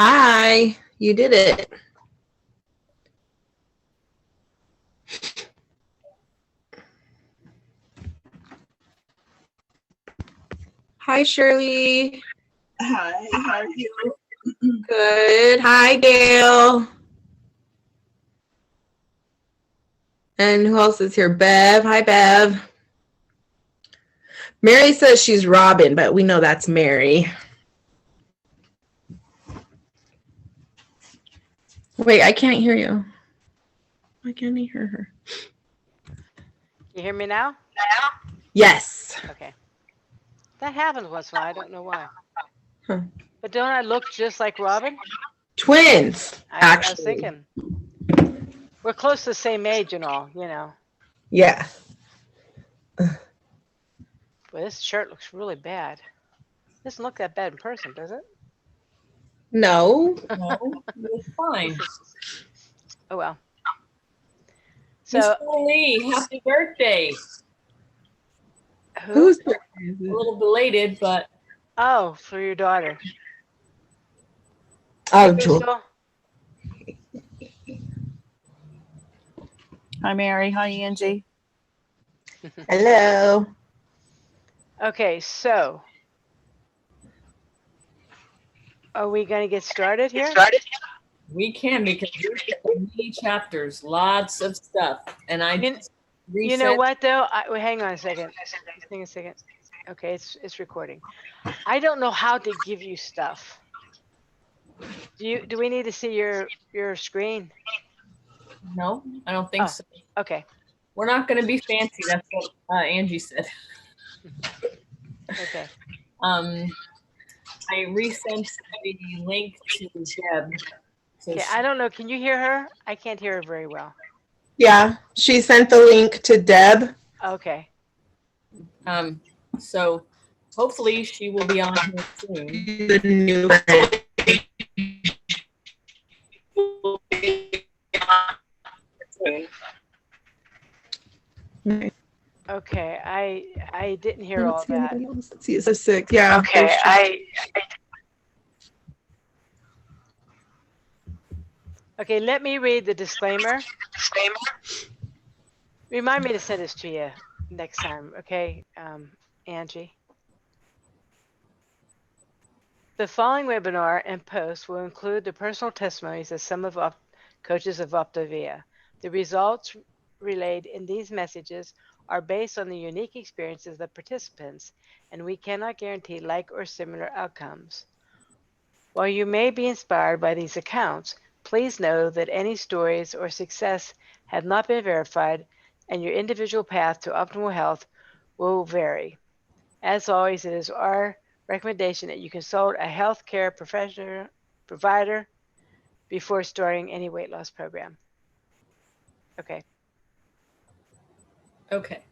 Hi, you did it. Hi, Shirley. Hi, how are you? Good. Hi, Gail. And who else is here? Bev. Hi, Bev. Mary says she's Robin, but we know that's Mary. Wait, I can't hear you. Why can't I hear her? You hear me now? Yes. Okay. That happens once in a while. I don't know why. Huh. But don't I look just like Robin? Twins, I was actually. thinking. We're close to the same age and all, you know. Yeah. But this shirt looks really bad. Doesn't look that bad in person, does it? No. No, you're fine. Oh well. Miss So Lee, happy birthday. who? Who's A little belated, but Oh, for your daughter. Oh, Crystal? Hi, Mary. Hi, Angie. Hello. Okay, so are we going to get started here? we can because there's many chapters, lots of stuff. And I just You know what though? Wait, hang on a second. Hang on a second. Okay, it's recording. I don't know how to give you stuff. Do we need to see your screen? No, I don't think so. Okay. We're not going to be fancy. That's what Angie said. Okay. I resent the link to Deb. So Okay, I don't know. Can you hear her? I can't hear her very well. Yeah, she sent the link to Deb. Okay. So hopefully she will be on here soon. The new Okay, I didn't hear all that. Let's see, it's a 6. Yeah. Okay, Okay, let me read the disclaimer. Remind me to send this to you next time, okay, Angie? The following webinar and post will include the personal testimonies of some of our coaches of Optavia. The results relayed in these messages are based on the unique experiences of the participants, and we cannot guarantee like or similar outcomes. While you may be inspired by these accounts, please know that any stories or success have not been verified, and your individual path to optimal health will vary. As always, it is our recommendation that you consult a healthcare provider before starting any weight loss program. Okay. Okay.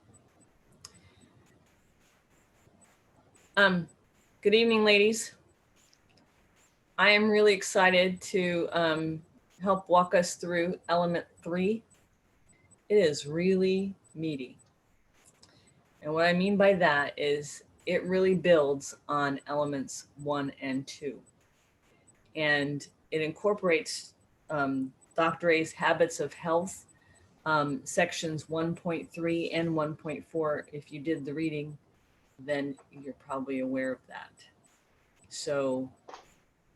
Good evening, ladies. I am really excited to help walk us through element 3. It is really meaty. And what I mean by that is it really builds on elements 1 and 2. And it incorporates Dr. A's Habits of Health, sections 1.3 and 1.4. If you did the reading, then you're probably aware of that. So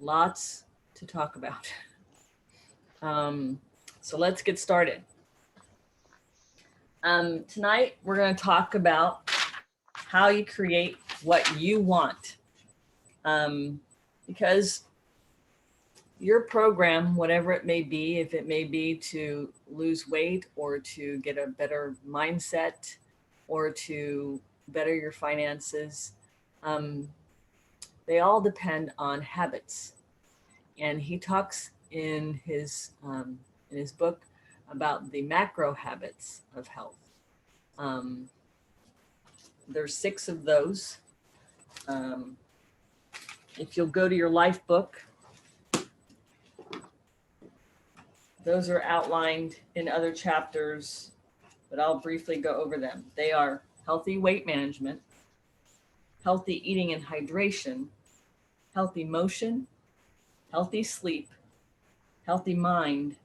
lots to talk about. So let's get started. Tonight, we're going to talk about how you create what you want. Because your program, whatever it may be, if it may be to lose weight or to get a better mindset or to better your finances, they all depend on habits. And he talks in his book about the macro habits of health. There's 6 of those. If you'll go to your life book, those are outlined in other chapters, but I'll briefly go over them. They are healthy weight management, healthy eating and hydration, healthy motion, healthy sleep, healthy mind,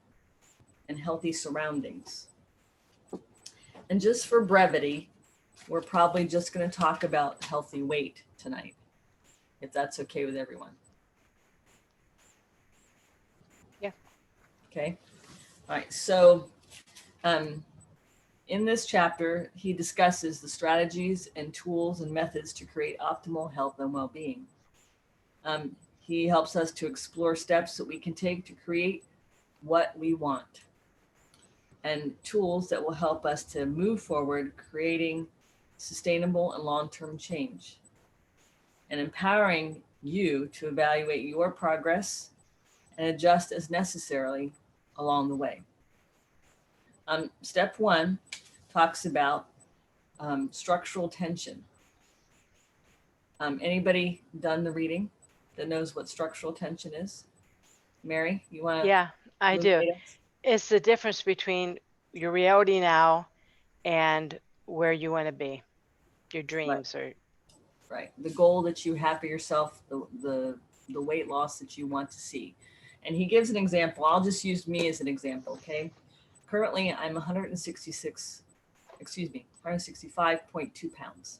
and healthy surroundings. And just for brevity, we're probably just going to talk about healthy weight tonight, if that's okay with everyone. Yeah. Okay. All right. So in this chapter, he discusses the strategies and tools and methods to create optimal health and well-being. He helps us to explore steps that we can take to create what we want, and tools that will help us to move forward, creating sustainable and long-term change, and empowering you to evaluate your progress and adjust as necessary along the way. Step 1 talks about structural tension. Anybody done the reading that knows what structural tension is? Mary, you want to? Yeah, I do. It's the difference between your reality now and where you want to be, your dreams. Right. The goal that you have for yourself, the weight loss that you want to see. And he gives an example. I'll just use me as an example, okay? Currently, I'm 165.2 pounds.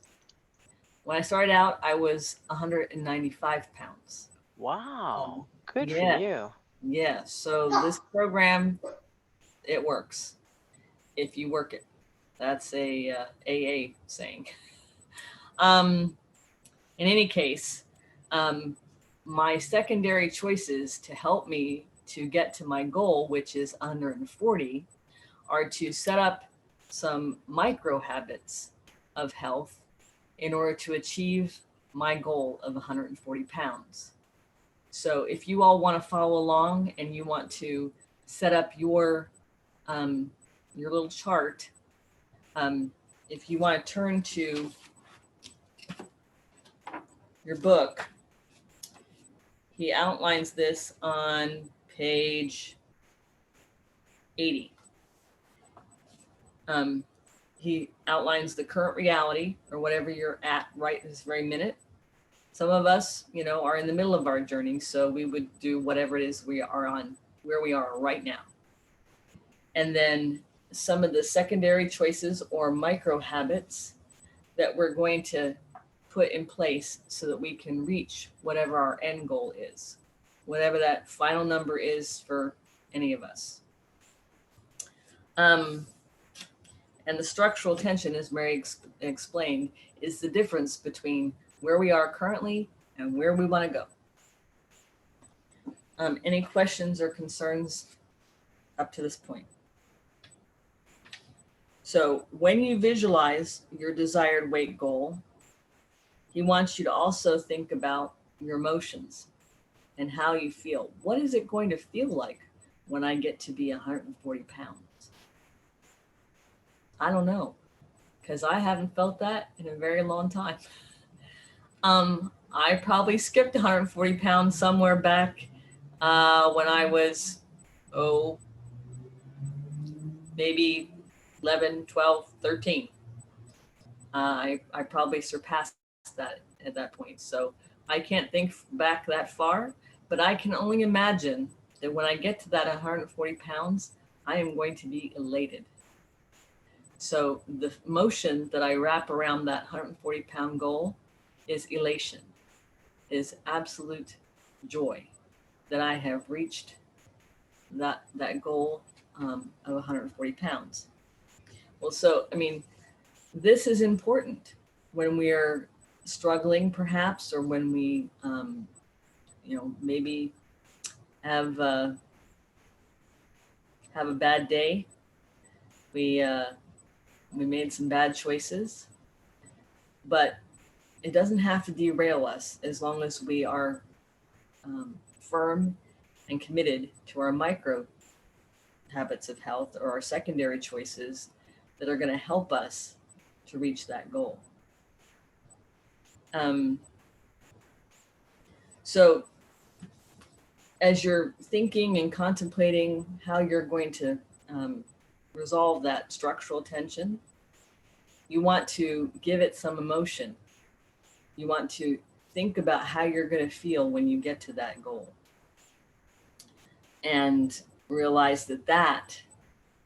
When I started out, I was 195 pounds. Wow. Good yeah, for you. Yeah. So this program, it works if you work it. That's a AA saying. In any case, my secondary choices to help me to get to my goal, which is 140, are to set up some micro habits of health in order to achieve my goal of 140 pounds. So if you all want to follow along and you want to set up your little chart, if you want to turn to your book, he outlines this on page 80. He outlines the current reality, or whatever you're at right this very minute. Some of us, are in the middle of our journey, so we would do whatever it is we are on, where we are right now. And then some of the secondary choices or micro habits that we're going to put in place so that we can reach whatever our end goal is, whatever that final number is for any of us. And the structural tension, as Mary explained, is the difference between where we are currently and where we want to go. Any questions or concerns up to this point? So when you visualize your desired weight goal, he wants you to also think about your emotions and how you feel. What is it going to feel like when I get to be 140 pounds? I don't know, because I haven't felt that in a very long time. I probably skipped 140 pounds somewhere back when I was, maybe 11, 12, 13. I probably surpassed that at that point. So I can't think back that far, but I can only imagine that when I get to that 140 pounds, I am going to be elated. So the emotion that I wrap around that 140 pound goal is elation, is absolute joy that I have reached that goal of 140 pounds. Well, so, this is important when we are struggling perhaps, or when we, maybe have a bad day. We made some bad choices, but it doesn't have to derail us as long as we are firm and committed to our micro habits of health, or our secondary choices that are going to help us to reach that goal. So as you're thinking and contemplating how you're going to resolve that structural tension, you want to give it some emotion. You want to think about how you're going to feel when you get to that goal. and realize that that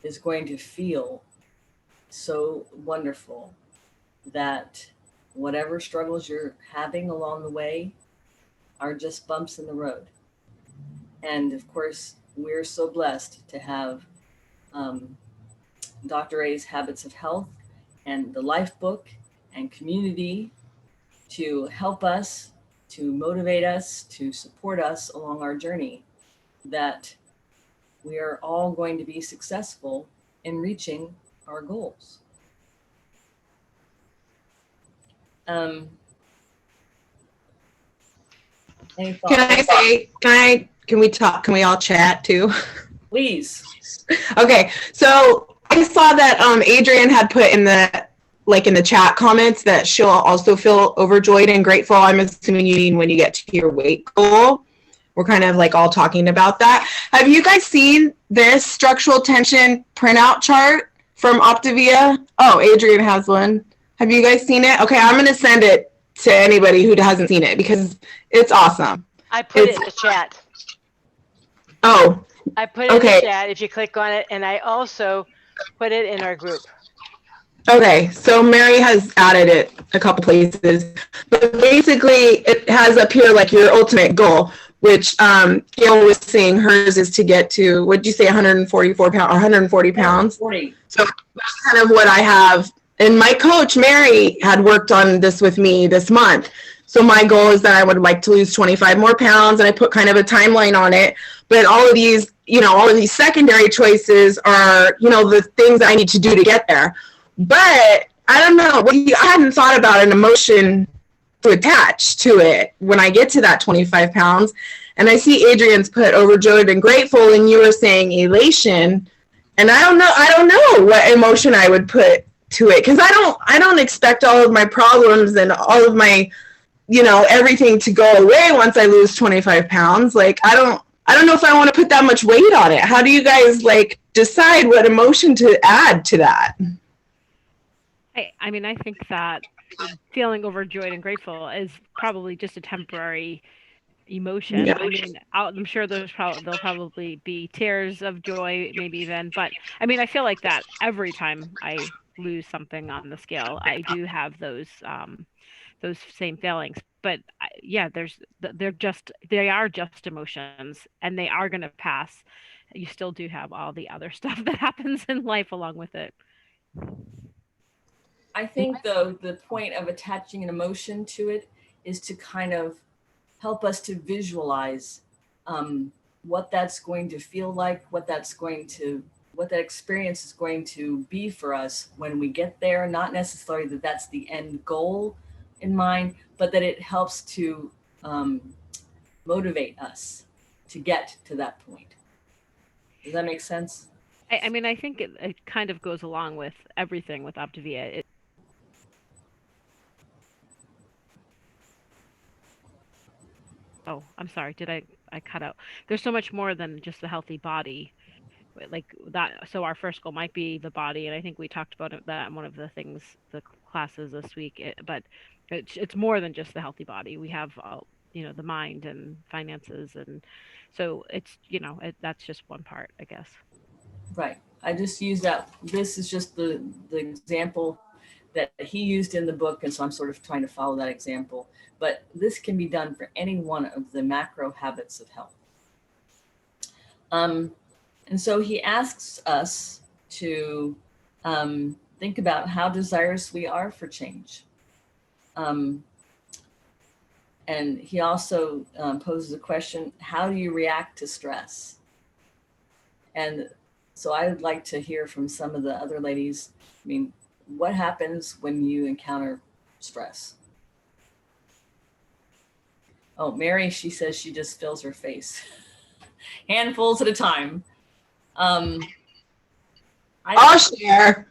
is going to feel so wonderful, that whatever struggles you're having along the way are just bumps in the road. And of course, we're so blessed to have Dr. A's Habits of Health and the Life Book and community to help us, to motivate us, to support us along our journey, that we are all going to be successful in reaching our goals. Any thoughts? Can we talk? Can we all chat too? Please. Okay, so I saw that Adrienne had put in the chat comments that she'll also feel overjoyed and grateful. I'm assuming you mean when you get to your weight goal. We're kind of like all talking about that. Have you guys seen this structural tension printout chart from Optavia? Oh, Adrienne has one. Have you guys seen it? Okay, I'm going to send it to anybody who hasn't seen it because it's awesome. I put it in the chat. Oh. I put it in the chat if you click on it, and I also put it in our group. Okay, so Mary has added it a couple places, but basically it has up here like your ultimate goal, which Gail was saying hers is to get to, what did you say, 144 pounds or 140 pounds? 40. So that's kind of what I have. And my coach, Mary, had worked on this with me this month. So my goal is that I would like to lose 25 more pounds, and I put kind of a timeline on it. But all of these, all of these secondary choices are, the things I need to do to get there. But I don't know, I hadn't thought about an emotion to attach to it when I get to that 25 pounds. And I see Adrienne's put overjoyed and grateful, and you were saying elation. And I don't know what emotion I would put to it, because I don't expect all of my problems and all of my, everything to go away once I lose 25 pounds. Like, I don't know if I want to put that much weight on it. How do you guys decide what emotion to add to that? I mean, I think that feeling overjoyed and grateful is probably just a temporary emotion. Yeah. I mean, I'm sure there'll probably be tears of joy, maybe even. But I mean, I feel like that every time I lose something on the scale, I do have those same feelings. But yeah, they are just emotions, and they are going to pass. You still do have all the other stuff that happens in life along with it. I think, though, the point of attaching an emotion to it is to kind of help us to visualize what that's going to feel like, what that experience is going to be for us when we get there. Not necessarily that that's the end goal in mind, but that it helps to motivate us to get to that point. Does that make sense? I mean, I think it kind of goes along with everything with Optavia. Oh, I'm sorry. Did I cut out? There's so much more than just a healthy body, like that. So our first goal might be the body, and I think we talked about that in one of the classes this week. But it's more than just the healthy body. We have the mind and finances, and so it's that's just one part, I guess. Right. I just use that. This is just the example that he used in the book, and so I'm sort of trying to follow that example. But this can be done for any one of the macro habits of health. And so he asks us to think about how desirous we are for change. And he also poses a question: how do you react to stress? And so I would like to hear from some of the other ladies. I mean, what happens when you encounter stress? Oh, Mary, she says she just fills her face. Handfuls at a time. I'll share.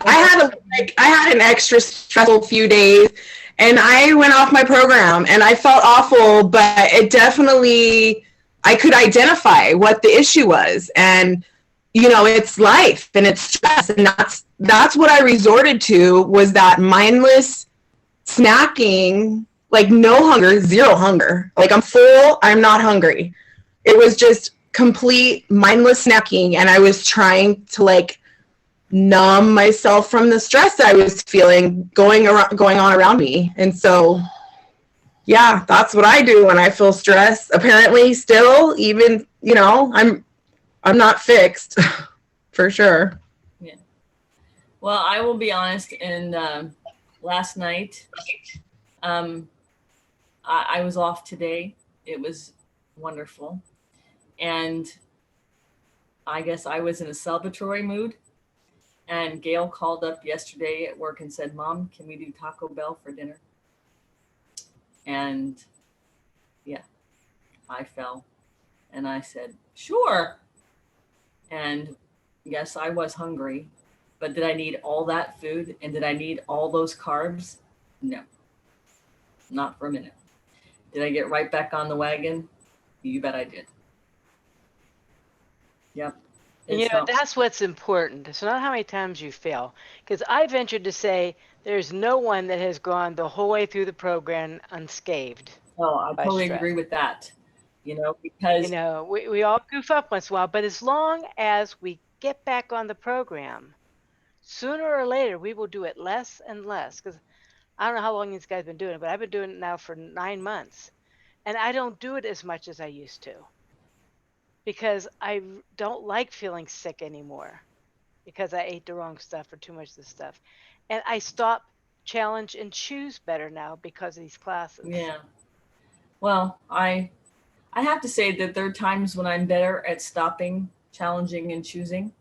I had an extra stressful few days, and I went off my program, and I felt awful, but it definitely, I could identify what the issue was, and it's life and it's stress, and that's what I resorted to, was that mindless snacking, like no hunger, zero hunger. Like I'm full, I'm not hungry. it was just complete mindless snacking, and I was trying to like numb myself from the stress that I was feeling going on around me. And so yeah, that's what I do when I feel stress. Apparently still, even, you know, I'm not fixed for sure. Yeah. Well, I will be honest. And last night, I was off today. It was wonderful. And I guess I was in a celebratory mood. And Gail called up yesterday at work and said, Mom, can we do Taco Bell for dinner? And yeah, I fell. And I said, sure. And yes, I was hungry. But did I need all that food? And did I need all those carbs? No, not for a minute. Did I get right back on the wagon? You bet I did. Yep. And, you know, that's what's important. It's not how many times you fail. Because I ventured to say there's no one that has gone the whole way through the program unscathed. Oh, I totally agree with that. You know, because, you know, we all goof up once in a while, but as long as we get back on the program, sooner or later we will do it less and less. Because I don't know how long these guys have been doing it, but I've been doing it now for 9 months. And I don't do it as much as I used to. Because I don't like feeling sick anymore because I ate the wrong stuff or too much of the stuff. And I stop, challenge, and choose better now because of these classes. Yeah. Well, I have to say that there are times when I'm better at stopping, challenging, and choosing.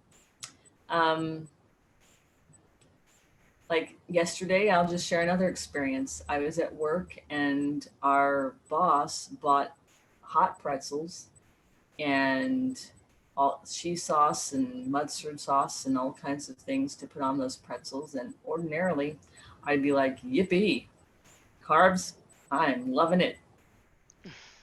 Like yesterday, I'll just share another experience. I was at work and our boss bought hot pretzels and all cheese sauce and mustard sauce and all kinds of things to put on those pretzels. And ordinarily, I'd be like, yippee, carbs, I'm loving it.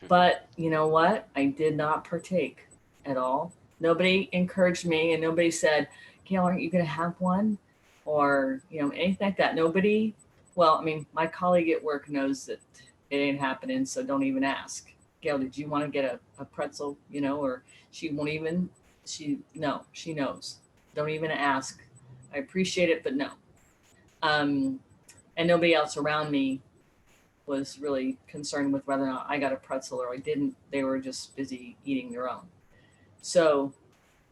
But you know what? I did not partake at all. Nobody encouraged me and nobody said, Gail, aren't you going to have one? Or, you know, anything like that. Nobody, well, I mean, my colleague at work knows that it ain't happening, so don't even ask. Gail, did you want to get a pretzel, you know, or she won't even, she knows. Don't even ask. I appreciate it, but no. And nobody else around me was really concerned with whether or not I got a pretzel or I didn't. They were just busy eating their own. So,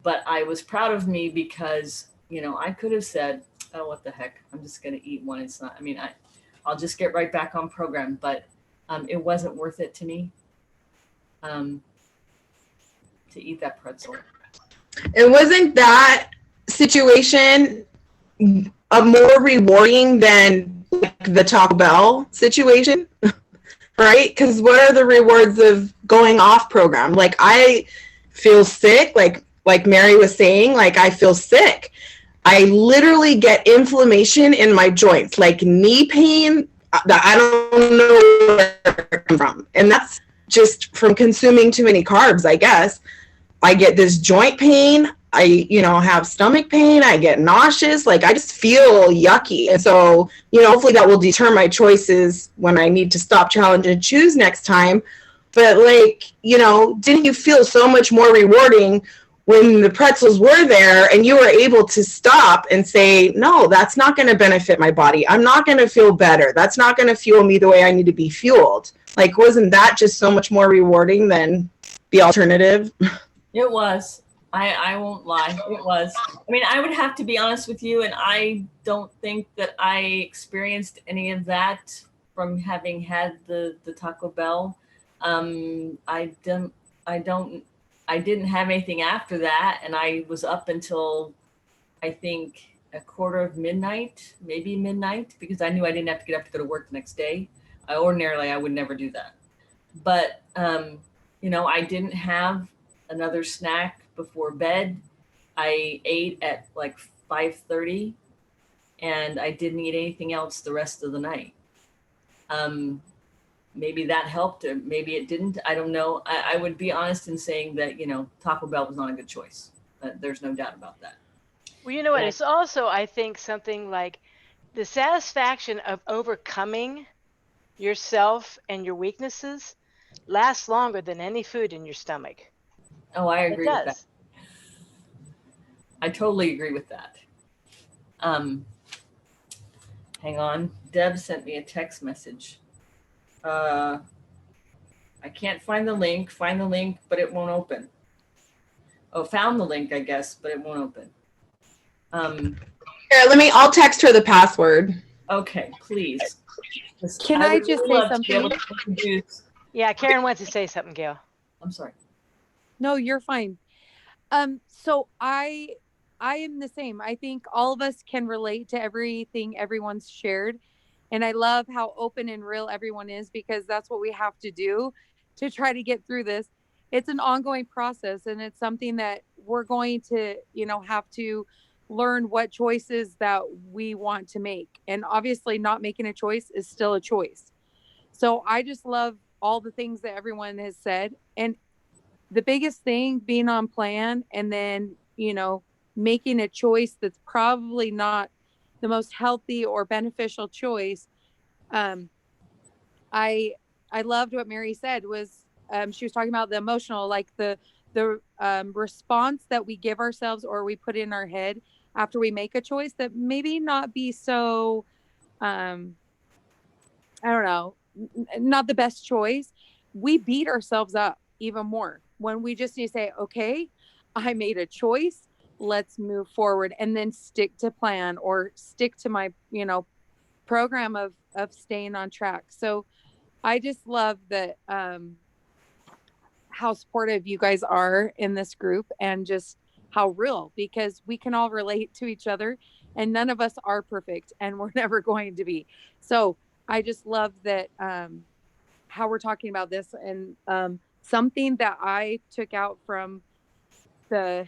but I was proud of me because, you know, I could have said, oh, what the heck, I'm just going to eat one. It's not, I mean, I'll just get right back on program, but it wasn't worth it to me. To eat that pretzel. It wasn't that situation more rewarding than like the Taco Bell situation, right? Because what are the rewards of going off program? Like I feel sick, like Mary was saying, like I feel sick. I literally get inflammation in my joints, like knee pain that I don't know where it comes from. And that's just from consuming too many carbs, I guess. I get this joint pain. I, you know, have stomach pain. I get nauseous. Like I just feel yucky. And so, you know, hopefully that will deter my choices when I need to stop, challenge, and choose next time. But like, you know, didn't you feel so much more rewarding when the pretzels were there and you were able to stop and say, no, that's not going to benefit my body. I'm not going to feel better. That's not going to fuel me the way I need to be fueled. Like, wasn't that just so much more rewarding than the alternative? It was. I won't lie. It was. I mean, I would have to be honest with you, and I don't think that I experienced any of that from having had the Taco Bell. I didn't have anything after that, and I was up until I think a quarter of midnight, maybe midnight, because I knew I didn't have to get up to go to work the next day. Ordinarily, I would never do that. But, you know, I didn't have another snack before bed. I ate at like 5:30 and I didn't eat anything else the rest of the night. Maybe that helped or maybe it didn't. I don't know. I would be honest in saying that, you know, Taco Bell was not a good choice. There's no doubt about that. Well, you know what? It's also, I think, something like the satisfaction of overcoming yourself and your weaknesses lasts longer than any food in your stomach. Oh, I It agree with that. does. I totally agree with that. Hang on. Deb sent me a text message. I can't find the link. Find the link, but it won't open. Oh, found the link, I guess, but it won't open. Here, I'll text her the password. Okay, please. Can I would just really say love to be able something? to introduce. Yeah, Karen wants to say something, Gail. I'm sorry. No, you're fine. So I am the same. I think all of us can relate to everything everyone's shared. And I love how open and real everyone is, because that's what we have to do to try to get through this. It's an ongoing process, and it's something that we're going to, have to learn what choices that we want to make. And obviously not making a choice is still a choice. So I just love all the things that everyone has said. And the biggest thing being on plan, and then, making a choice that's probably not the most healthy or beneficial choice. Um, I loved what Mary said was, she was talking about the emotional, like the response that we give ourselves or we put in our head after we make a choice that maybe not be so, I don't know, not the best choice. We beat ourselves up even more when we just need to say, okay, I made a choice. Let's move forward, and then stick to plan or stick to my, program of staying on track. So I just love that, how supportive you guys are in this group, and just how real, because we can all relate to each other, and none of us are perfect, and we're never going to be. So I just love that, how we're talking about this. And something that I took out from the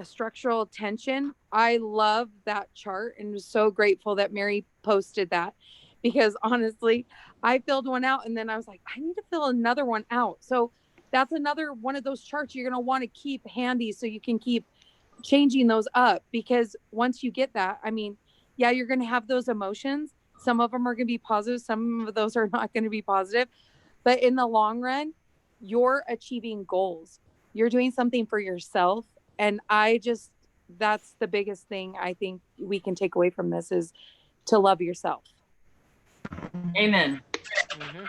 structural tension, I love that chart, and was so grateful that Mary posted that, because honestly, I filled one out and then I was like, I need to fill another one out. So that's another one of those charts you're going to want to keep handy, so you can keep changing those up, because once you get that, I mean, yeah, you're going to have those emotions. Some of them are going to be positive, some of those are not going to be positive, but in the long run, you're achieving goals. You're doing something for yourself. And that's the biggest thing I think we can take away from this, is to love yourself. Amen. Mm-hmm.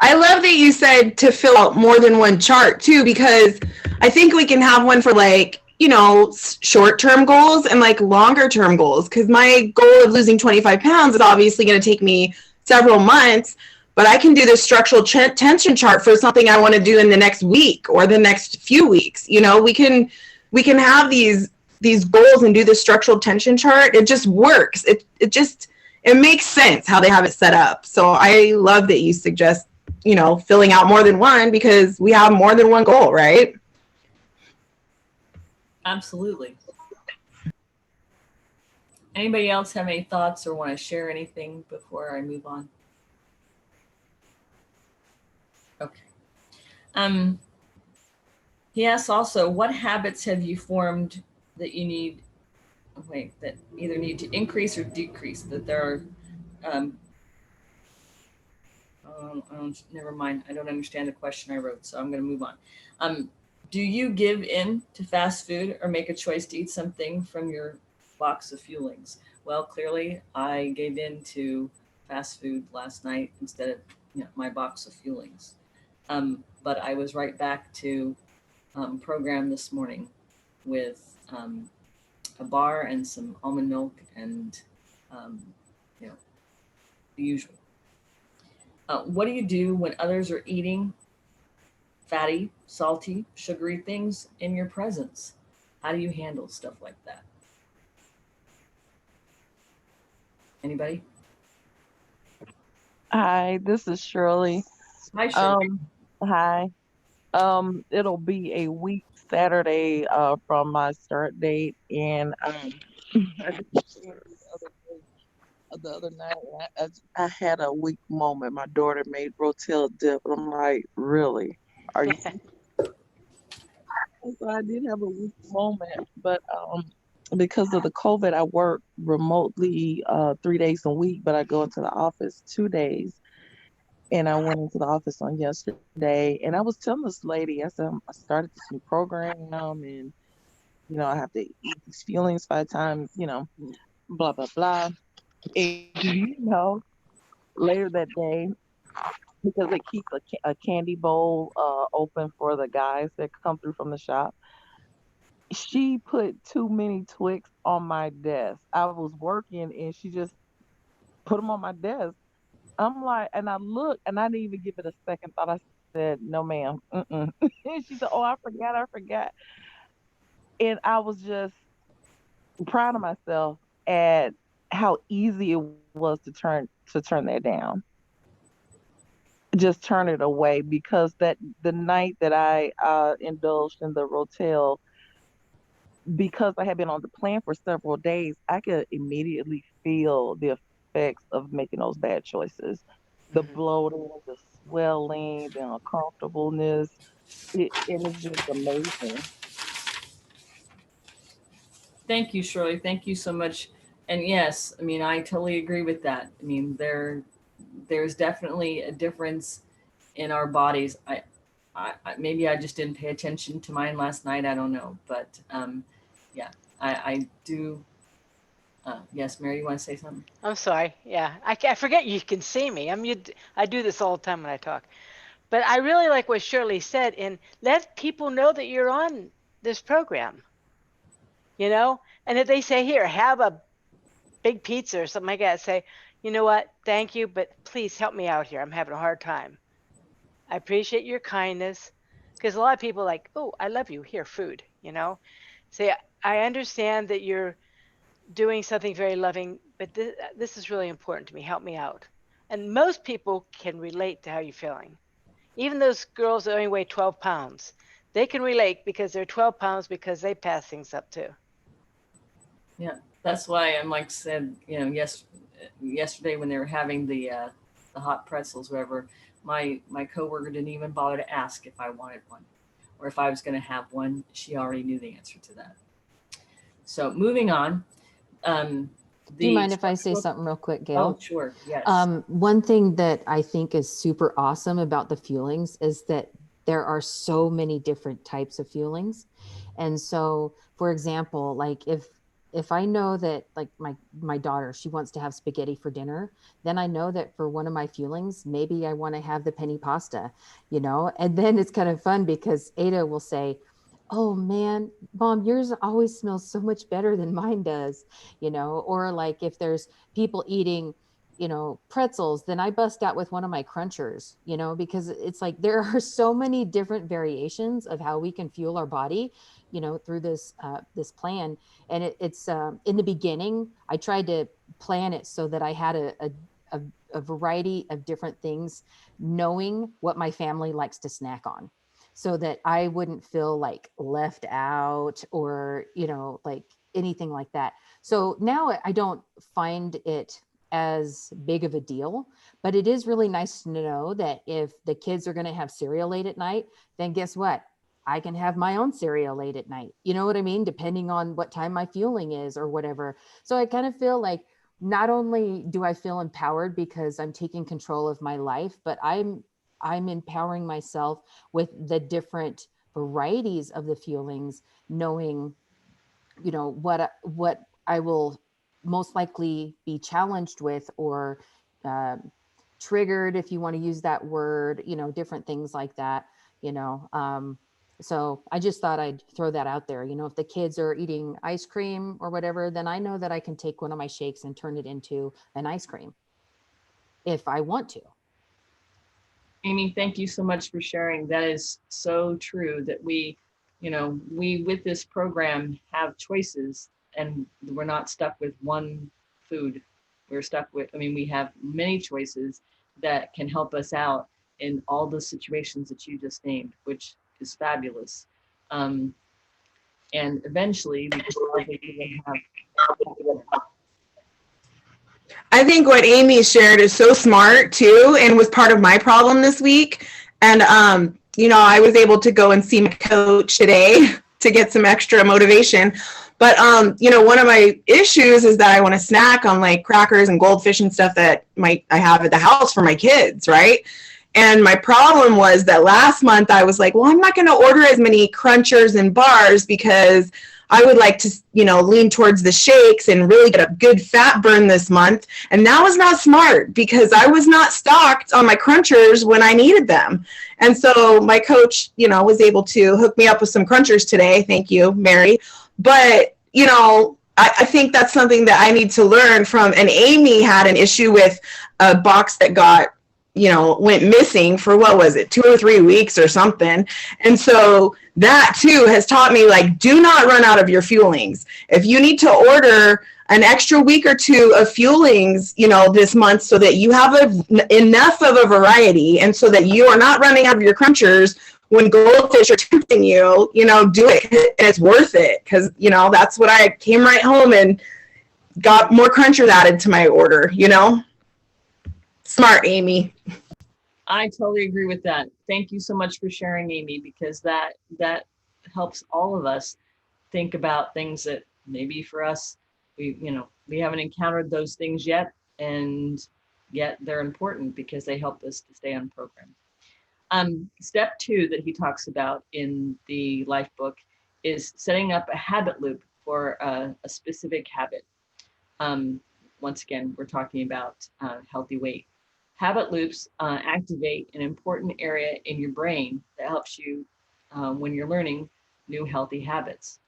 I love that you said to fill out more than one chart too, because I think we can have one for short-term goals and longer-term goals. Because my goal of losing 25 pounds is obviously going to take me several months, but I can do the structural tension chart for something I want to do in the next week or the next few weeks. We can have these goals and do the structural tension chart. It just works. It makes sense how they have it set up. So I love that you suggest filling out more than one, because we have more than one goal, right? Absolutely. Anybody else have any thoughts or want to share anything before I move on? Okay. He asks also, what habits have you formed that that either need to increase or decrease, that there are, never mind. I don't understand the question I wrote, so I'm going to move on. Do you give in to fast food or make a choice to eat something from your box of fuelings? Well, clearly I gave in to fast food last night instead of my box of fuelings. But I was right back to program this morning with a bar and some almond milk and the usual. What do you do when others are eating fatty, salty, sugary things in your presence? How do you handle stuff like that? Anybody? Hi, this is Shirley. Hi, Shirley. Hi. It'll be a week Saturday from my start date, and I just shared the other night, I had a weak moment. My daughter made rotel dip, and I'm like, really? Are you? So I did have a weak moment, but because of the COVID, I work remotely 3 days a week, but I go into the office 2 days. And I went into the office on yesterday, and I was telling this lady, I said, I started this new program, and I have to eat these feelings 5 times, blah blah blah. And do you know, later that day, because they keep a candy bowl open for the guys that come through from the shop, she put too many Twix on my desk. I was working, and she just put them on my desk. I'm like, and I looked, and I didn't even give it a second thought. I said, "No, ma'am." Mm-mm. And she said, "Oh, I forgot." And I was just proud of myself at how easy it was to turn that down, just turn it away, because that the night that I indulged in the rotel, because I had been on the plan for several days, I could immediately feel the effects of making those bad choices. The Mhm. bloating, the swelling, the uncomfortableness. It was just amazing. Thank you, Shirley. Thank you so much. And yes, I mean, I totally agree with that. I mean, there's definitely a difference in our bodies. Maybe I just didn't pay attention to mine last night. I don't know, but yeah, I do. Yes, Mary, you want to say something? I'm sorry. Yeah, I forget you can see me. I do this all the time when I talk. But I really like what Shirley said, and let people know that you're on this program, and if they say, here, have a big pizza or something like that, say, you know what, thank you, but please help me out here. I'm having a hard time. I appreciate your kindness. Because a lot of people are like, oh, I love you. Here, food. Say, I understand that you're doing something very loving, but this is really important to me. Help me out. And most people can relate to how you're feeling. Even those girls that only weigh 12 pounds, they can relate because they're 12 pounds because they pass things up too. Yeah, that's why I'm like said, yesterday when they were having the hot pretzels, whatever, my coworker didn't even bother to ask if I wanted one or if I was going to have one. She already knew the answer to that. So moving on. Do you The mind if I say something real quick, Oh, Gail? sure. Yes. One thing that I think is super awesome about the fuelings is that there are so many different types of fuelings. And so, for example, like if I know that like my daughter, she wants to have spaghetti for dinner, then I know that for one of my fuelings, maybe I want to have the penny pasta, and then it's kind of fun because Ada will say, oh man, mom, yours always smells so much better than mine does, or like if there's people eating, pretzels, then I bust out with one of my crunchers, because it's like there are so many different variations of how we can fuel our body, through this plan. And it's in the beginning, I tried to plan it so that I had a variety of different things, knowing what my family likes to snack on, so that I wouldn't feel like left out or, like anything like that. So now I don't find it as big of a deal, but it is really nice to know that if the kids are going to have cereal late at night, then guess what? I can have my own cereal late at night. You know what I mean? Depending on what time my fueling is or whatever. So I kind of feel like not only do I feel empowered because I'm taking control of my life, but I'm empowering myself with the different varieties of the fuelings, knowing, what I will most likely be challenged with or triggered, if you want to use that word, different things like that, so I just thought I'd throw that out there. If the kids are eating ice cream or whatever, then I know that I can take one of my shakes and turn it into an ice cream if I want to. Amy, thank you so much for sharing. That is so true that we with this program have choices and we're not stuck with one food. We have many choices that can help us out in all the situations that you just named, which is fabulous. And eventually we can probably even have. I think what Amy shared is so smart too, and was part of my problem this week. And, I was able to go and see my coach today to get some extra motivation. But you know, one of my issues is that I want to snack on like crackers and goldfish and stuff that I have at the house for my kids, right? And my problem was that last month I was like, well, I'm not going to order as many crunchers and bars because I would like to, you know, lean towards the shakes and really get a good fat burn this month. And that was not smart because I was not stocked on my crunchers when I needed them. And so my coach, you know, was able to hook me up with some crunchers today. Thank you, Mary. But, you know, I think that's something that I need to learn from. And Amy had an issue with a box that got, you know, went missing for, what was it, 2 or 3 weeks or something. And so that too has taught me, like, do not run out of your fuelings. If you need to order an extra week or two of fuelings, you know, this month so that you have enough of a variety and so that you are not running out of your crunchers when goldfish are tempting you, you know, do it. And it's worth it because, you know, that's what I came right home and got more crunchers added to my order, you know. Smart, Amy. I totally agree with that. Thank you so much for sharing, Amy, because that helps all of us think about things that maybe for us, we haven't encountered those things yet, and yet they're important because they help us to stay on program. Step 2 that he talks about in the life book is setting up a habit loop for a specific habit. Once again, we're talking about healthy weight. Habit loops activate an important area in your brain that helps you when you're learning new healthy habits.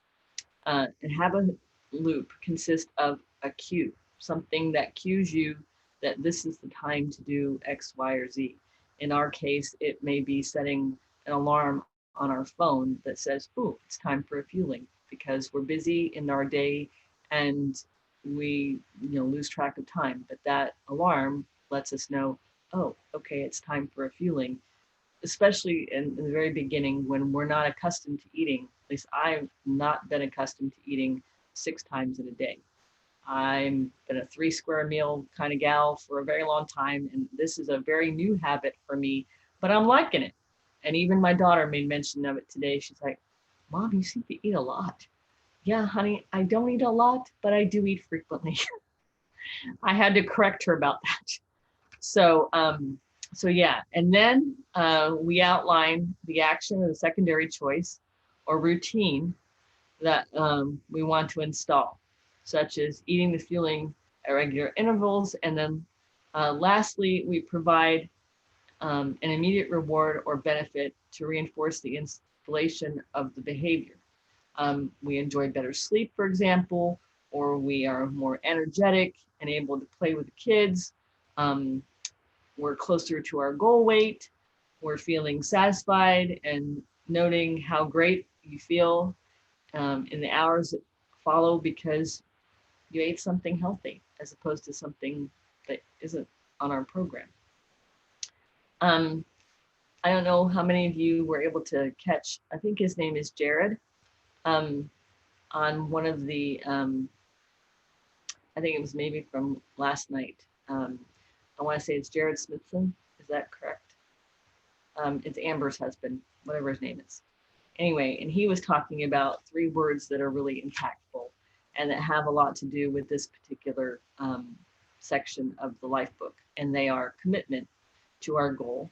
A habit loop consists of a cue, something that cues you that this is the time to do X, Y, or Z. In our case, it may be setting an alarm on our phone that says, oh, it's time for a fueling, because we're busy in our day and we lose track of time. But that alarm lets us know, oh, okay, it's time for a fueling, especially in the very beginning when we're not accustomed to eating. At least I've not been accustomed to eating 6 times in a day. I'm been a 3 square meal kind of gal for a very long time, and this is a very new habit for me, but I'm liking it. And even my daughter made mention of it today. She's like, Mom, you seem to eat a lot. Yeah, honey, I don't eat a lot, but I do eat frequently. I had to correct her about that. So yeah, and then we outline the action of the secondary choice or routine that we want to install, such as eating the fueling at regular intervals. And then lastly, we provide an immediate reward or benefit to reinforce the installation of the behavior. We enjoy better sleep, for example, or we are more energetic and able to play with the kids. We're closer to our goal weight. We're feeling satisfied and noting how great you feel in the hours that follow because you ate something healthy as opposed to something that isn't on our program. I don't know how many of you were able to catch, I think his name is Jared, on one of the, I think it was maybe from last night. I want to say it's Jared Smithson. Is that correct? It's Amber's husband, whatever his name is. Anyway, and he was talking about 3 words that are really impactful and that have a lot to do with this particular section of the life book. And they are commitment to our goal,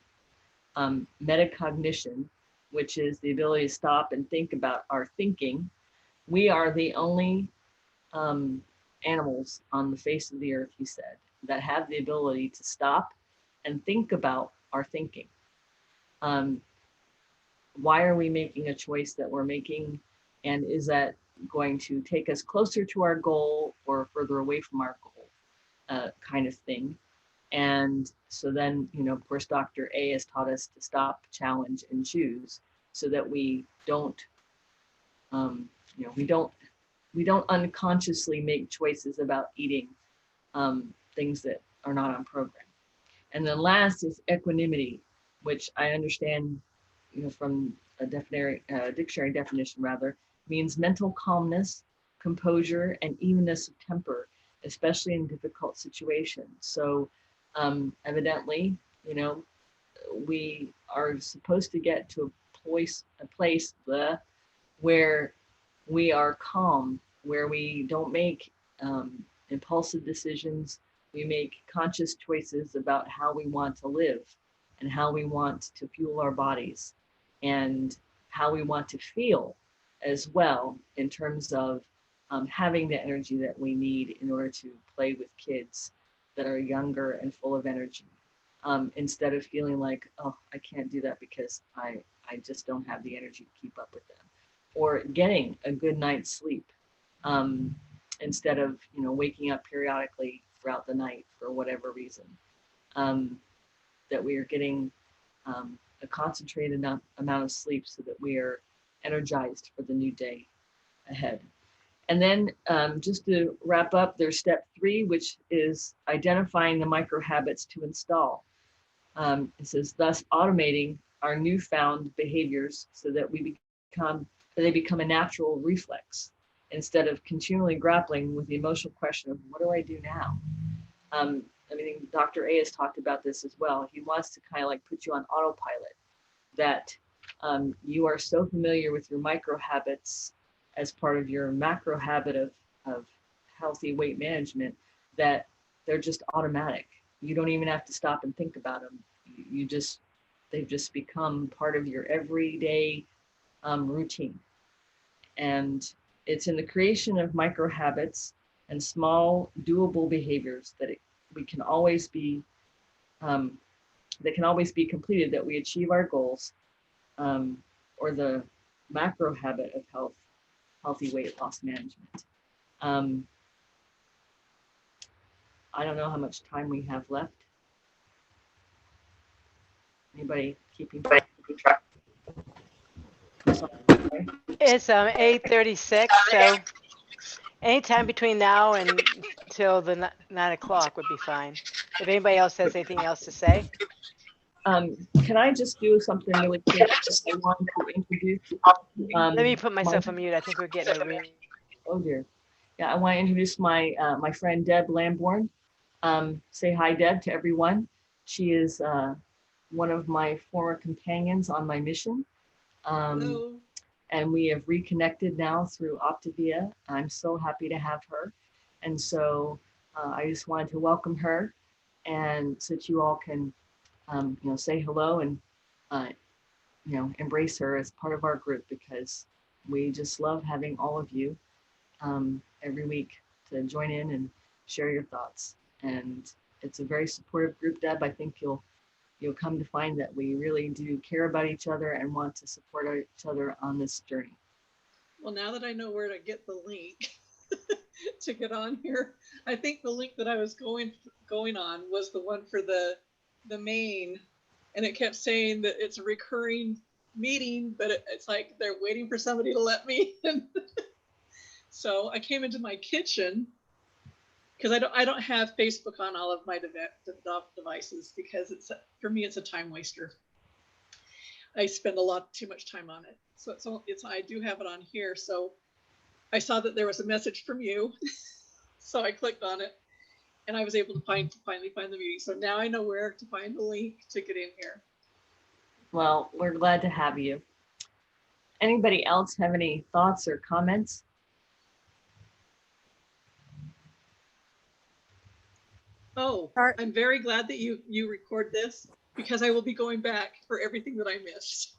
metacognition, which is the ability to stop and think about our thinking. We are the only animals on the face of the earth, he said, that have the ability to stop and think about our thinking. Why are we making a choice that we're making? And is that going to take us closer to our goal or further away from our goal, kind of thing? And so then, of course, Dr. A has taught us to stop, challenge, and choose so that we don't, we don't unconsciously make choices about eating things that are not on program. And then last is equanimity, which I understand, from a dictionary definition rather, means mental calmness, composure, and evenness of temper, especially in difficult situations. So evidently, we are supposed to get to a place where we are calm where we don't make impulsive decisions. We make conscious choices about how we want to live and how we want to fuel our bodies and how we want to feel as well, in terms of having the energy that we need in order to play with kids that are younger and full of energy, instead of feeling like, oh, I can't do that because I just don't have the energy to keep up with them, or getting a good night's sleep, instead of, you know, waking up periodically throughout the night for whatever reason, that we are getting a concentrated amount of sleep so that we are energized for the new day ahead. And then just to wrap up, there's step 3, which is identifying the micro habits to install. It says, thus automating our newfound behaviors so that they become a natural reflex instead of continually grappling with the emotional question of what do I do now? I mean, Dr. A has talked about this as well. He wants to kind of like put you on autopilot, that you are so familiar with your micro habits as part of your macro habit of healthy weight management that they're just automatic. You don't even have to stop and think about them. They've just become part of your everyday routine. And it's in the creation of micro habits and small doable behaviors that we can always be that can always be completed, that we achieve our goals, or the macro habit of healthy weight loss management. I don't know how much time we have left. Anybody keeping track? It's 8:36, so anytime between now and till the 9 o'clock would be fine. If anybody else has anything else to say. Can I just do something really quick? I want to introduce. Let me put myself on mute. I think we're getting a Oh dear. Yeah, I want to introduce my my friend Deb Lamborn. Say hi, Deb, to everyone. She is one of my former companions on my mission. Hello. And we have reconnected now through Optavia. I'm so happy to have her. And so I just wanted to welcome her, and so that you all can you know, say hello and you know, embrace her as part of our group, because we just love having all of you every week to join in and share your thoughts. And it's a very supportive group, Deb. I think you'll come to find that we really do care about each other and want to support each other on this journey. Well, now that I know where to get the link to get on here, I think the link that I was going on was the one for the main, and it kept saying that it's a recurring meeting, but it's like they're waiting for somebody to let me in. So I came into my kitchen, because I don't have Facebook on all of my devices, because for me it's a time waster. I spend too much time on it. So I do have it on here. So I saw that there was a message from you, so I clicked on it, and I was able to finally find the meeting. So now I know where to find the link to get in here. Well, we're glad to have you. Anybody else have any thoughts or comments? Oh, I'm very glad that you record this, because I will be going back for everything that I missed.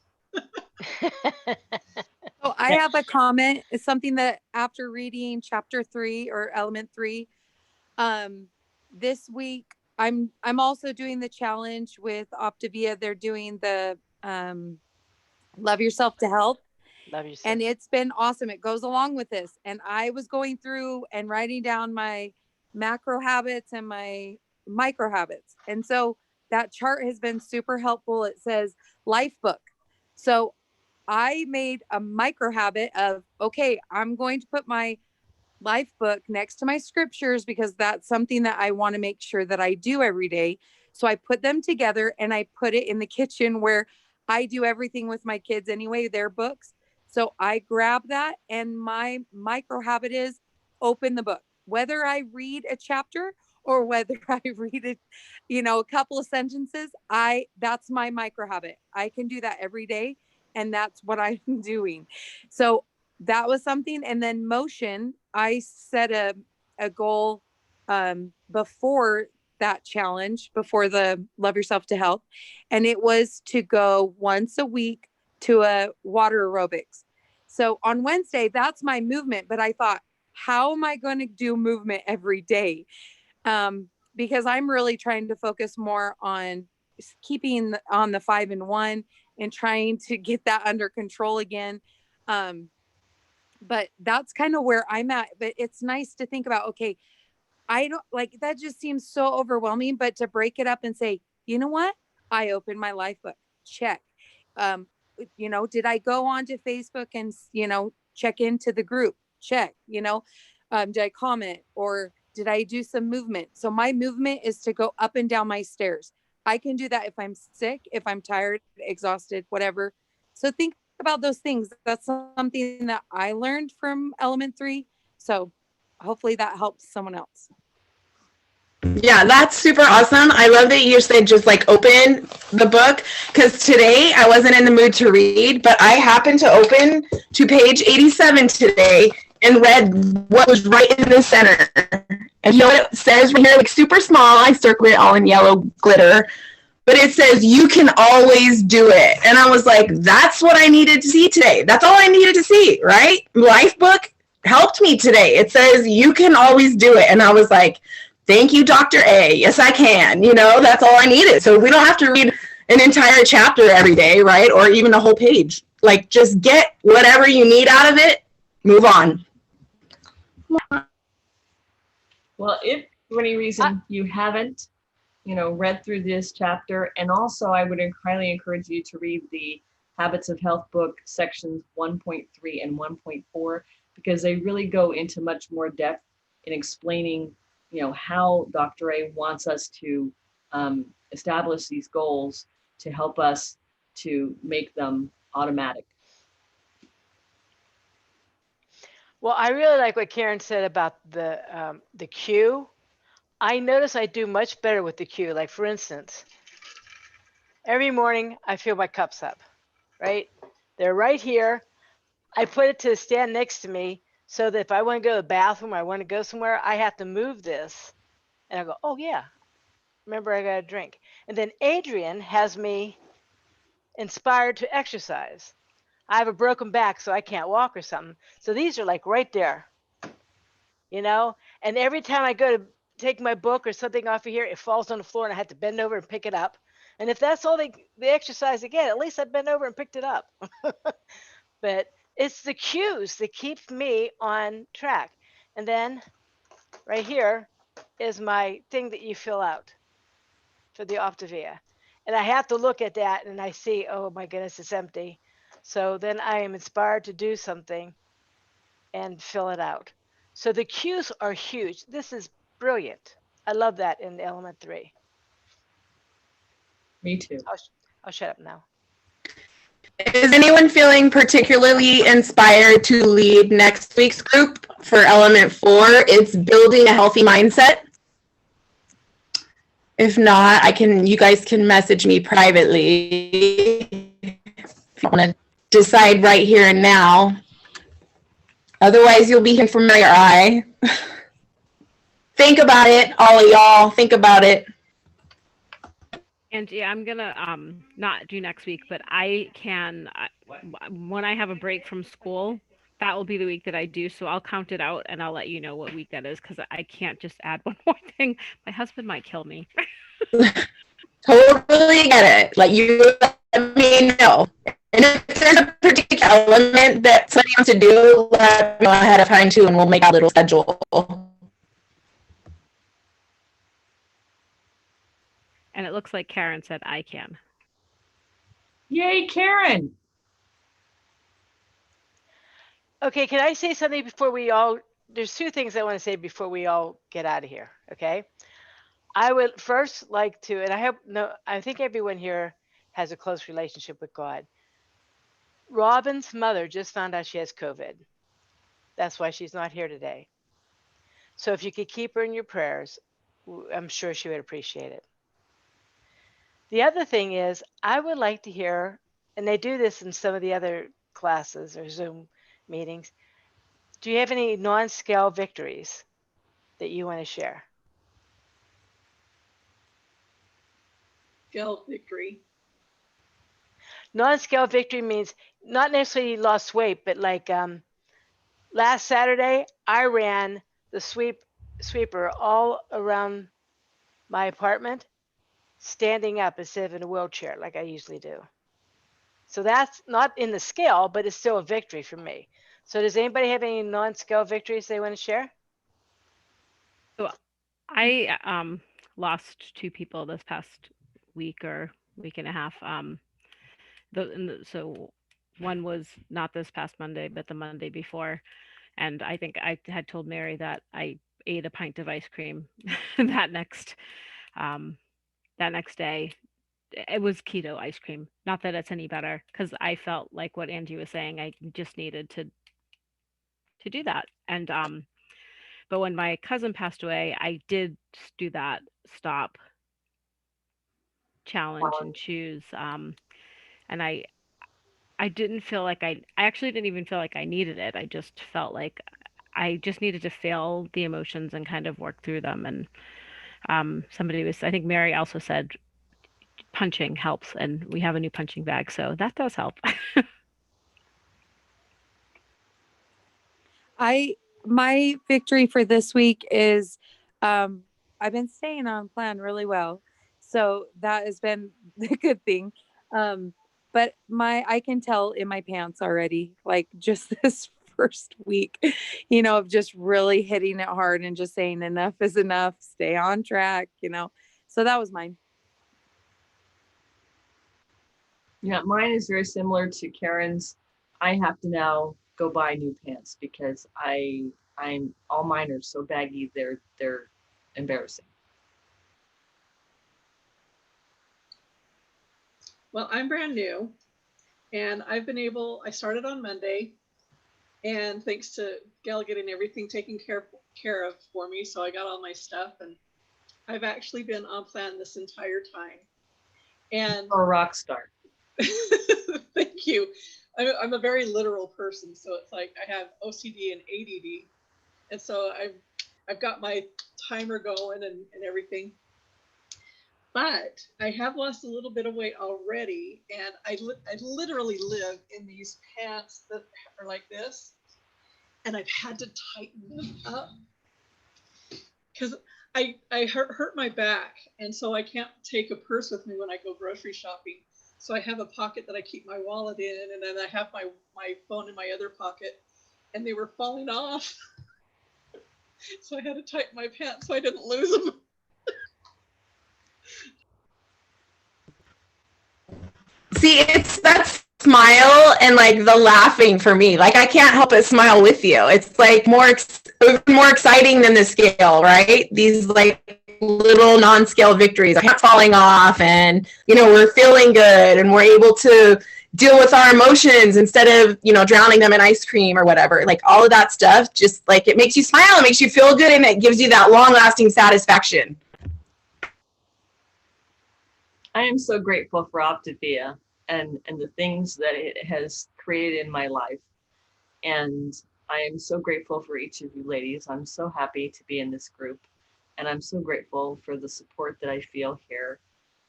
So I have a comment. It's something that after reading chapter 3 or element 3, this week I'm also doing the challenge with Optavia. They're doing the Love Yourself to Help. Love yourself. And it's been awesome. It goes along with this. And I was going through and writing down my macro habits and my micro habits. And so that chart has been super helpful. It says life book. So I made a micro habit of, okay, I'm going to put my life book next to my scriptures, because that's something that I want to make sure that I do every day. So I put them together and I put it in the kitchen where I do everything with my kids anyway, their books. So I grab that, and my micro habit is open the book, whether I read a chapter or whether I read it, you know, a couple of sentences. That's my micro habit. I can do that every day, and that's what I'm doing. So that was something. And then motion, I set a goal before that challenge, before the Love Yourself to Health. And it was to go once a week to a water aerobics. So on Wednesday, that's my movement. But I thought, how am I going to do movement every day? Because I'm really trying to focus more on keeping on the 5 and 1 and trying to get that under control again. But that's kind of where I'm at. But it's nice to think about, okay, I don't like that, just seems so overwhelming, but to break it up and say, you know what? I opened my life book. Check. Did I go on to Facebook and, check into the group? Check, did I comment or did I do some movement? So my movement is to go up and down my stairs. I can do that if I'm sick, if I'm tired, exhausted, whatever. So think about those things. That's something that I learned from Element 3. So hopefully that helps someone else. Yeah, that's super awesome. I love that you said just like open the book, because today I wasn't in the mood to read, but I happened to open to page 87 today and read what was right in the center. And you know what it says right here, like super small, I circled it all in yellow glitter, but it says, you can always do it. And I was like, that's what I needed to see today. That's all I needed to see, right? Life book helped me today. It says, you can always do it. And I was like, thank you, Dr. A. Yes, I can. That's all I needed. So we don't have to read an entire chapter every day, right? Or even a whole page. Like, just get whatever you need out of it, move on. Well, if for any reason you haven't, read through this chapter, and also I would highly encourage you to read the Habits of Health book sections 1.3 and 1.4, because they really go into much more depth in explaining, how Dr. A wants us to establish these goals to help us to make them automatic. Well, I really like what Karen said about the cue. I notice I do much better with the cue. Like, for instance, every morning I fill my cups up, right? They're right here. I put it to stand next to me so that if I want to go to the bathroom, I want to go somewhere, I have to move this. And I go, oh yeah, remember I got a drink. And then Adrian has me inspired to exercise. I have a broken back, so I can't walk or something. So these are like right there, and every time I go to take my book or something off of here, it falls on the floor and I have to bend over and pick it up. And if that's all they exercise again, at least I bent over and picked it up. But it's the cues that keep me on track. And then right here is my thing that you fill out for the Optavia. And I have to look at that and I see, oh my goodness, it's empty. So then I am inspired to do something and fill it out. So the cues are huge. This is brilliant. I love that in Element 3. Me too. I'll shut up now. Is anyone feeling particularly inspired to lead next week's group for Element 4? It's building a healthy mindset. If not, you guys can message me privately if you want to decide right here and now. Otherwise, you'll be hearing from my eye. Think about it, all of y'all. Think about it. And yeah, I'm gonna not do next week, but I can when I have a break from school, that will be the week that I do. So I'll count it out and I'll let you know what week that is, because I can't just add one more thing. My husband might kill me. Totally get it. Like, you let me know. And if there's a particular element that somebody wants to do, let me know ahead of time too, and we'll make a little schedule. And it looks like Karen said I can. Yay, Karen. Okay, can I say something before we all, there's two things I want to say before we all get out of here, okay? I would first like to, and I think everyone here has a close relationship with God. Robin's mother just found out she has COVID. That's why she's not here today. So if you could keep her in your prayers, I'm sure she would appreciate it. The other thing is, I would like to hear, and they do this in some of the other classes or Zoom, meetings. Do you have any non-scale victories that you want to share? Scale victory. Non-scale victory means not necessarily you lost weight, but like last Saturday, I ran the sweeper all around my apartment, standing up instead of in a wheelchair like I usually do. So that's not in the scale, but it's still a victory for me. So does anybody have any non-scale victories they want to share? So I lost 2 people this past week or week and a half. So one was not this past Monday, but the Monday before, and I think I had told Mary that I ate a pint of ice cream that next day. It was keto ice cream. Not that it's any better, because I felt like what Angie was saying. I just needed to do that, and but when my cousin passed away, I did do that stop challenge and choose. And I didn't feel like I actually didn't even feel like I needed it. I just felt like I just needed to feel the emotions and kind of work through them. And I think Mary also said punching helps, and we have a new punching bag, so that does help. My victory for this week is I've been staying on plan really well. So that has been the good thing. But I can tell in my pants already, like just this first week, of just really hitting it hard and just saying enough is enough, stay on track, So that was mine. Yeah, mine is very similar to Karen's. I have to now go buy new pants because I'm all mine are so baggy they're embarrassing. Well, I'm brand new, and I started on Monday, and thanks to Gail getting everything taken care of for me, so I got all my stuff, and I've actually been on plan this entire time. And You're a rock star. Thank you. I'm a very literal person, so it's like I have OCD and ADD, and so I've got my timer going and everything. But I have lost a little bit of weight already, and I literally live in these pants that are like this, and I've had to tighten them up because I hurt my back, and so I can't take a purse with me when I go grocery shopping. So I have a pocket that I keep my wallet in, and then I have my phone in my other pocket, and they were falling off. So I had to tighten my pants so I didn't lose them. See, it's that smile and like the laughing for me. Like I can't help but smile with you. It's like more exciting than the scale, right? These like little non-scale victories. I'm not falling off, and we're feeling good, and we're able to deal with our emotions instead of drowning them in ice cream or whatever. Like all of that stuff, just like it makes you smile, it makes you feel good, and it gives you that long-lasting satisfaction. I am so grateful for Optavia and the things that it has created in my life. And I am so grateful for each of you ladies. I'm so happy to be in this group. And I'm so grateful for the support that I feel here.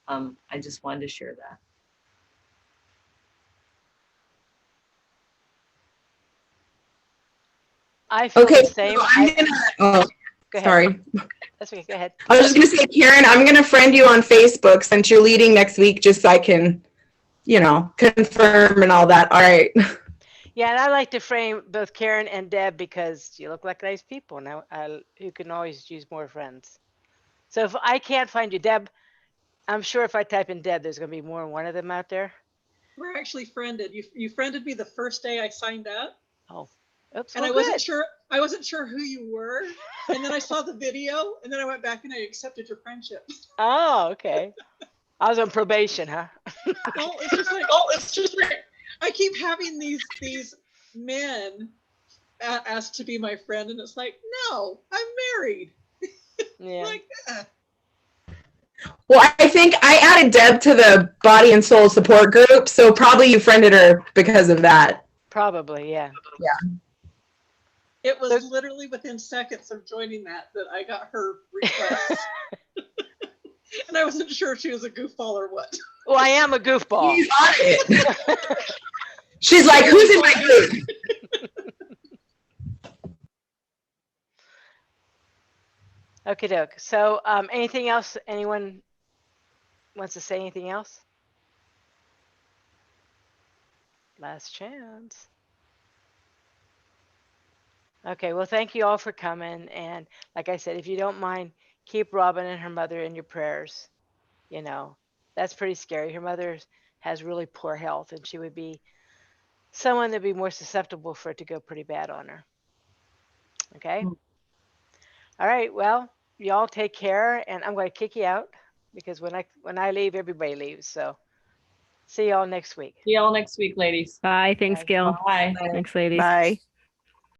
I just wanted to share that. I feel the same. So I'm gonna, go ahead. Sorry. That's okay, go ahead. I was just going to say, Karen, I'm going to friend you on Facebook since you're leading next week, just so I can, confirm and all that. All right. Yeah, and I like to frame both Karen and Deb because you look like nice people. Now you can always use more friends. So if I can't find you, Deb, I'm sure if I type in Deb, there's going to be more than one of them out there. We're actually friended. You friended me the first day I signed up. Oh, oops. And I wasn't sure who you were. And then I saw the video, and then I went back and I accepted your friendship. Oh, okay. I was on probation, huh? No, it's just like I keep having these men ask to be my friend, and it's like, no, I'm married. Yeah. Like that. Well, I think I added Deb to the Body and Soul support group, so probably you friended her because of that. Probably, yeah. It was So- literally within seconds of joining that I got her request. And I wasn't sure if she was a goofball or what. Well, I am a goofball. She's on it. She's like, who's in my group? Okay, doke. So, anything else? Anyone wants to say anything else? Last chance. Okay, well, thank you all for coming. And like I said, if you don't mind, keep Robin and her mother in your prayers. You know, that's pretty scary. Her mother has really poor health, and she would be someone that'd be more susceptible for it to go pretty bad on her. Okay. All right. Well, y'all take care, and I'm going to kick you out because when I leave, everybody leaves. So see y'all next week. See y'all next week, ladies. Bye. Thanks, Bye. Gil. Bye. Thanks, ladies. Bye.